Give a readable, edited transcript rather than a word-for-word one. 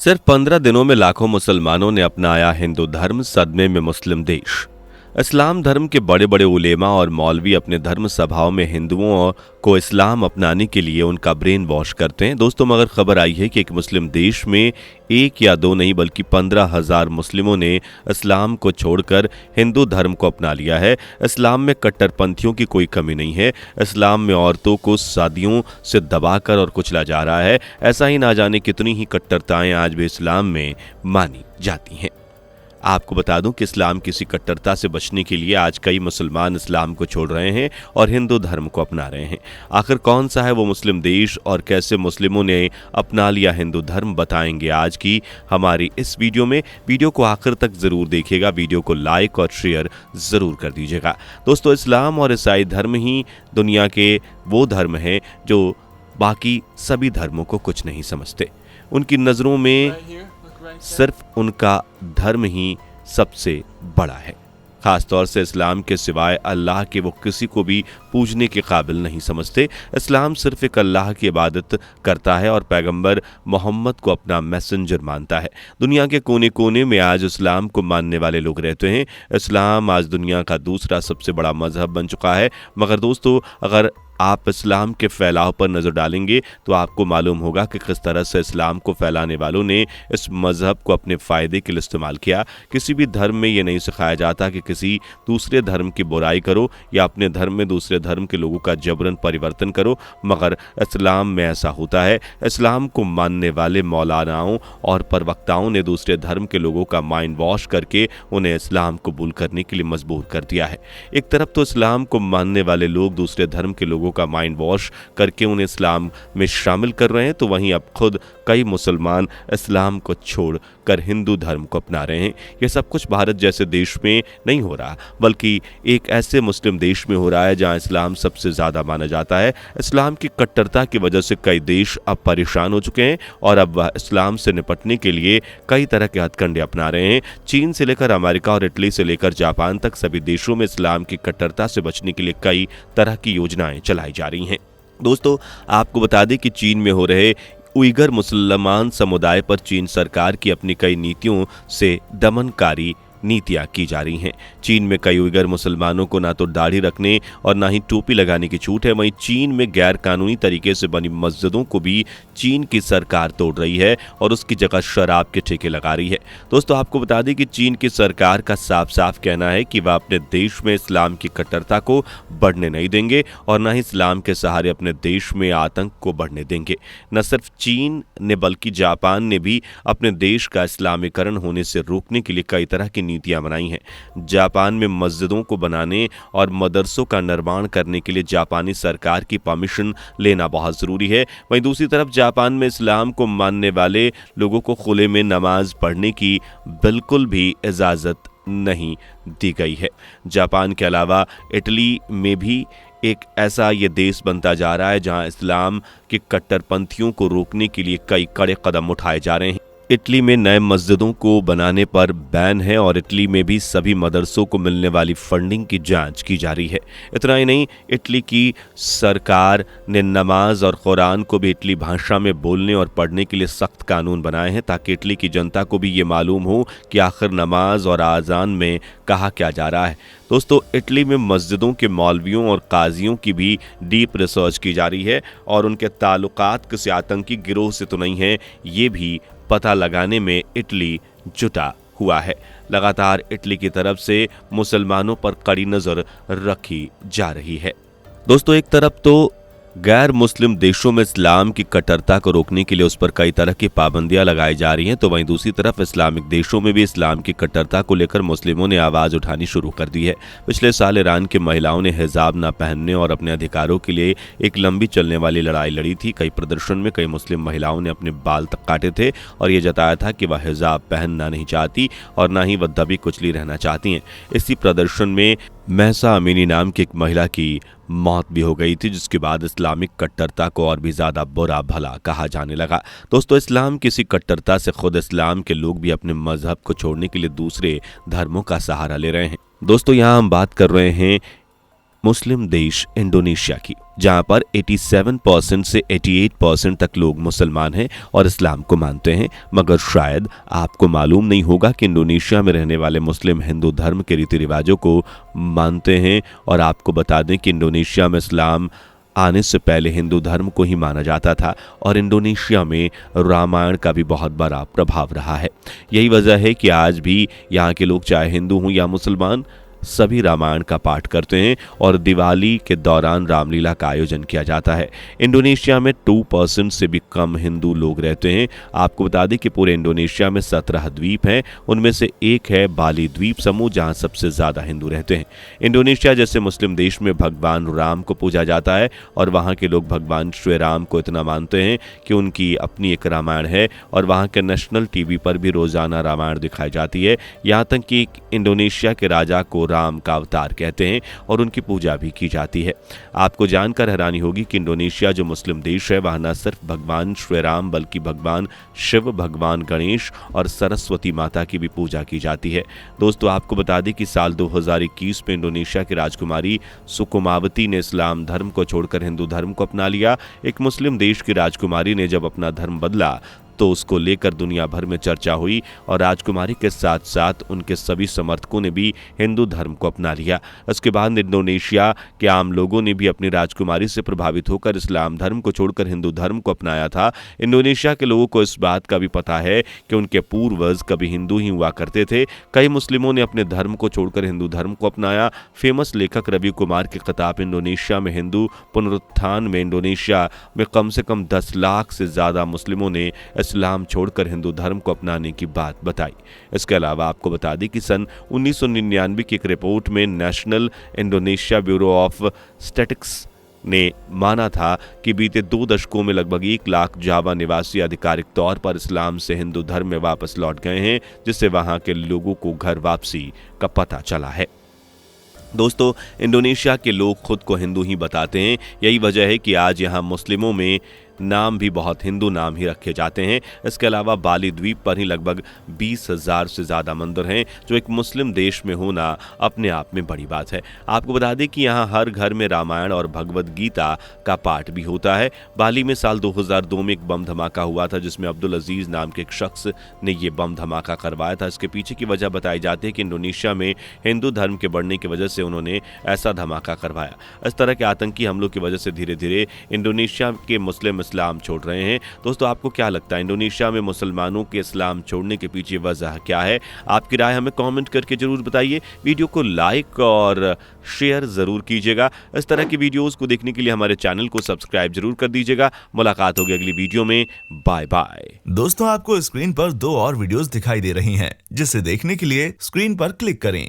सिर्फ 15 दिनों में लाखों मुसलमानों ने अपनाया हिंदू धर्म, सदमे में मुस्लिम देश। इस्लाम धर्म के बड़े बड़े उलेमा और मौलवी अपने धर्म सभाओं में हिंदुओं को इस्लाम अपनाने के लिए उनका ब्रेन वॉश करते हैं। दोस्तों, मगर खबर आई है कि एक मुस्लिम देश में एक या दो नहीं बल्कि 15,000 मुस्लिमों ने इस्लाम को छोड़कर हिंदू धर्म को अपना लिया है। इस्लाम में कट्टरपंथियों की कोई कमी नहीं है। इस्लाम में औरतों को सदियों से दबाकर और कुचला जा रहा है। ऐसा ही ना जाने कितनी ही कट्टरताएं आज भी इस्लाम में मानी जाती हैं। आपको बता दूं कि इस्लाम किसी कट्टरता से बचने के लिए आज कई मुसलमान इस्लाम को छोड़ रहे हैं और हिंदू धर्म को अपना रहे हैं। आखिर कौन सा है वो मुस्लिम देश और कैसे मुस्लिमों ने अपना लिया हिंदू धर्म, बताएंगे आज की हमारी इस वीडियो में। वीडियो को आखिर तक जरूर देखिएगा, वीडियो को लाइक और शेयर जरूर कर दीजिएगा। दोस्तों, इस्लाम और ईसाई धर्म ही दुनिया के वो धर्म हैं जो बाकी सभी धर्मों को कुछ नहीं समझते। उनकी नज़रों में सिर्फ उनका धर्म ही सबसे बड़ा है। खासतौर से इस्लाम के सिवाय अल्लाह के वो किसी को भी पूजने के काबिल नहीं समझते। इस्लाम सिर्फ एक अल्लाह की इबादत करता है और पैगंबर मोहम्मद को अपना मैसेंजर मानता है। दुनिया के कोने कोने में आज इस्लाम को मानने वाले लोग रहते हैं। इस्लाम आज दुनिया का दूसरा सबसे बड़ा मजहब बन चुका है। मगर दोस्तों, अगर आप इस्लाम के फैलाव पर नज़र डालेंगे तो आपको मालूम होगा कि किस तरह से इस्लाम को फैलाने वालों ने इस मज़हब को अपने फ़ायदे के लिए इस्तेमाल किया। किसी भी धर्म में ये नहीं सिखाया जाता कि किसी दूसरे धर्म की बुराई करो या अपने धर्म में दूसरे धर्म के लोगों का जबरन परिवर्तन करो, मगर इस्लाम में ऐसा होता है। इस्लाम को मानने वाले मौलानाओं और प्रवक्ताओं ने दूसरे धर्म के लोगों का माइंड वॉश करके उन्हें इस्लाम कबूल करने के लिए मजबूर कर दिया है। एक तरफ तो इस्लाम को मानने वाले लोग दूसरे धर्म के लोगों का माइंड वॉश करके उन्हें इस्लाम में शामिल कर रहे हैं, तो वहीं अब खुद कई मुसलमान इस्लाम को छोड़कर हिंदू धर्म को अपना रहे हैं। यह सब कुछ भारत जैसे देश में नहीं हो रहा, बल्कि एक ऐसे मुस्लिम देश में हो रहा है जहां इस्लाम सबसे ज्यादा माना जाता है। इस्लाम की कट्टरता की वजह से कई देश अब परेशान हो चुके हैं और अब वह इस्लाम से निपटने के लिए कई तरह के हथकंडे अपना रहे हैं। चीन से लेकर अमेरिका और इटली से लेकर जापान तक सभी देशों में इस्लाम की कट्टरता से बचने के लिए कई तरह की योजनाएं चलाई जा रही हैं। दोस्तों, आपको बता दें कि चीन में हो रहे उइगर मुसलमान समुदाय पर चीन सरकार की अपनी कई नीतियों से दमनकारी नीतियां की जा रही हैं। चीन में कई उइगर मुसलमानों को ना तो दाढ़ी रखने और ना ही टोपी लगाने की छूट है। वहीं चीन में गैर कानूनी तरीके से बनी मस्जिदों को भी चीन की सरकार तोड़ रही है और उसकी जगह शराब के ठेके लगा रही है। दोस्तों, आपको बता दें कि चीन की सरकार का साफ साफ कहना है कि वह अपने देश में इस्लाम की कट्टरता को बढ़ने नहीं देंगे और न ही इस्लाम के सहारे अपने देश में आतंक को बढ़ने देंगे। न सिर्फ चीन ने बल्कि जापान ने भी अपने देश का इस्लामीकरण होने से रोकने के लिए कई तरह की नीतियां बनाई हैं। जापान में मस्जिदों को बनाने और मदरसों का निर्माण करने के लिए जापानी सरकार की परमिशन लेना बहुत जरूरी है। वहीं दूसरी तरफ जापान में इस्लाम को मानने वाले लोगों को खुले में नमाज पढ़ने की बिल्कुल भी इजाजत नहीं दी गई है। जापान के अलावा इटली में भी एक ऐसा ये देश बनता जा रहा है जहां इस्लाम के कट्टरपंथियों को रोकने के लिए कई कड़े कदम उठाए जा रहे हैं। इटली में नए मस्जिदों को बनाने पर बैन है और इटली में भी सभी मदरसों को मिलने वाली फंडिंग की जांच की जा रही है। इतना ही नहीं, इटली की सरकार ने नमाज और कुरान को भी इटली भाषा में बोलने और पढ़ने के लिए सख्त कानून बनाए हैं ताकि इटली की जनता को भी ये मालूम हो कि आखिर नमाज और आज़ान में कहा क्या जा रहा है। दोस्तों, इटली में मस्जिदों के मौलवियों और काजियों की भी डीप रिसर्च की जा रही है और उनके ताल्लुकात किसी आतंकी गिरोह से तो नहीं है, ये भी पता लगाने में इटली जुटा हुआ है। लगातार इटली की तरफ से मुसलमानों पर कड़ी नजर रखी जा रही है। दोस्तों, एक तरफ तो गैर मुस्लिम देशों में इस्लाम की कट्टरता को रोकने के लिए उस पर कई तरह की पाबंदियां लगाई जा रही हैं, तो वहीं दूसरी तरफ इस्लामिक देशों में भी इस्लाम की कट्टरता को लेकर मुस्लिमों ने आवाज़ उठानी शुरू कर दी है। पिछले साल ईरान की महिलाओं ने हिजाब न पहनने और अपने अधिकारों के लिए एक लंबी चलने वाली लड़ाई लड़ी थी। कई प्रदर्शन में कई मुस्लिम महिलाओं ने अपने बाल तक काटे थे और ये जताया था कि वह हिजाब पहनना नहीं चाहती और ना ही वह दबी कुचली रहना चाहती हैं। इसी प्रदर्शन में महसा अमीनी नाम की एक महिला की मौत भी हो गई थी, जिसके बाद इस्लामिक कट्टरता को और भी ज़्यादा बुरा भला कहा जाने लगा। दोस्तों, इस्लाम किसी कट्टरता से खुद इस्लाम के लोग भी अपने मजहब को छोड़ने के लिए दूसरे धर्मों का सहारा ले रहे हैं। दोस्तों, यहाँ हम बात कर रहे हैं मुस्लिम देश इंडोनेशिया की, जहां पर 87% से 88% तक लोग मुसलमान हैं और इस्लाम को मानते हैं। मगर शायद आपको मालूम नहीं होगा कि इंडोनेशिया में रहने वाले मुस्लिम हिंदू धर्म के रीति रिवाजों को मानते हैं। और आपको बता दें कि इंडोनेशिया में इस्लाम आने से पहले हिंदू धर्म को ही माना जाता था और इंडोनेशिया में रामायण का भी बहुत बड़ा प्रभाव रहा है। यही वजह है कि आज भी यहाँ के लोग, चाहे हिंदू हों या मुसलमान, सभी रामायण का पाठ करते हैं और दिवाली के दौरान रामलीला का आयोजन किया जाता है। इंडोनेशिया में 2% से भी कम हिंदू लोग रहते हैं। आपको बता दें कि पूरे इंडोनेशिया में 17 द्वीप हैं, उनमें से एक है बाली द्वीप समूह, जहां सबसे ज़्यादा हिंदू रहते हैं। इंडोनेशिया जैसे मुस्लिम देश में भगवान राम को पूजा जाता है और वहाँ के लोग भगवान श्री राम को इतना मानते हैं कि उनकी अपनी एक रामायण है और वहाँ के नेशनल टीवी पर भी रोज़ाना रामायण दिखाई जाती है। यहाँ तक कि इंडोनेशिया के राजा को राम का अवतार कहते हैं और उनकी पूजा भी की जाती है। आपको जानकर हैरानी होगी कि इंडोनेशिया जो मुस्लिम देश है, वहां न सिर्फ भगवान श्री राम बल्कि भगवान शिव, भगवान गणेश और सरस्वती माता की भी पूजा की जाती है। दोस्तों, आपको बता दें कि साल 2021 में इंडोनेशिया की राजकुमारी सुकुमावती ने इस्लाम धर्म को छोड़कर हिंदू धर्म को अपना लिया। एक मुस्लिम देश की राजकुमारी ने जब अपना धर्म बदला तो उसको लेकर दुनिया भर में चर्चा हुई और राजकुमारी के साथ साथ उनके सभी समर्थकों ने भी हिंदू धर्म को अपना लिया। उसके बाद इंडोनेशिया के आम लोगों ने भी अपनी राजकुमारी से प्रभावित होकर इस्लाम धर्म को छोड़कर हिंदू धर्म को अपनाया था। इंडोनेशिया के लोगों को इस बात का भी पता है कि उनके पूर्वज कभी हिंदू ही हुआ करते थे। कई मुस्लिमों ने अपने धर्म को छोड़कर हिंदू धर्म को अपनाया। फेमस लेखक रवि कुमार की किताब इंडोनेशिया में हिंदू पुनरुत्थान में इंडोनेशिया में कम से कम 10 लाख से ज़्यादा मुस्लिमों ने इस्लाम छोड़कर हिंदू धर्म को अपनाने की बात बताई। इसके अलावा आपको बता दें कि सन 1999 की एक रिपोर्ट में national Indonesia bureau of statistics ने माना था कि बीते 2 दशकों में लगभग 1 लाख जावा निवासी आधिकारिक तौर पर इस्लाम से हिंदू धर्म में वापस लौट गए हैं, जिससे वहां के लोगों को घर वापसी का पता चला है। दोस्तों, इंडोनेशिया के लोग खुद को हिंदू ही बताते हैं। यही वजह है कि आज यहाँ मुस्लिमों में नाम भी बहुत हिंदू नाम ही रखे जाते हैं। इसके अलावा बाली द्वीप पर ही लगभग 20,000 से ज़्यादा मंदिर हैं, जो एक मुस्लिम देश में होना अपने आप में बड़ी बात है। आपको बता दें कि यहाँ हर घर में रामायण और भगवद गीता का पाठ भी होता है। बाली में साल 2002 में एक बम धमाका हुआ था, जिसमें अब्दुल अजीज नाम के एक शख्स ने ये बम धमाका करवाया था। इसके पीछे की वजह बताई जाती है कि इंडोनेशिया में हिंदू धर्म के बढ़ने की वजह से उन्होंने ऐसा धमाका करवाया। इस तरह के आतंकी हमलों की वजह से धीरे धीरे इंडोनेशिया के मुस्लिम इस्लाम छोड़ रहे हैं। दोस्तों, आपको क्या लगता है इंडोनेशिया में मुसलमानों के इस्लाम छोड़ने के पीछे वजह क्या है? आपकी राय हमें कमेंट करके जरूर बताइए। वीडियो को लाइक और शेयर जरूर कीजिएगा। इस तरह की वीडियोस को देखने के लिए हमारे चैनल को सब्सक्राइब जरूर कर दीजिएगा। मुलाकात होगी अगली वीडियो में। Bye bye. दोस्तों, आपको स्क्रीन पर 2 और वीडियोस दिखाई दे रही हैं, जिसे देखने के लिए स्क्रीन पर क्लिक करें।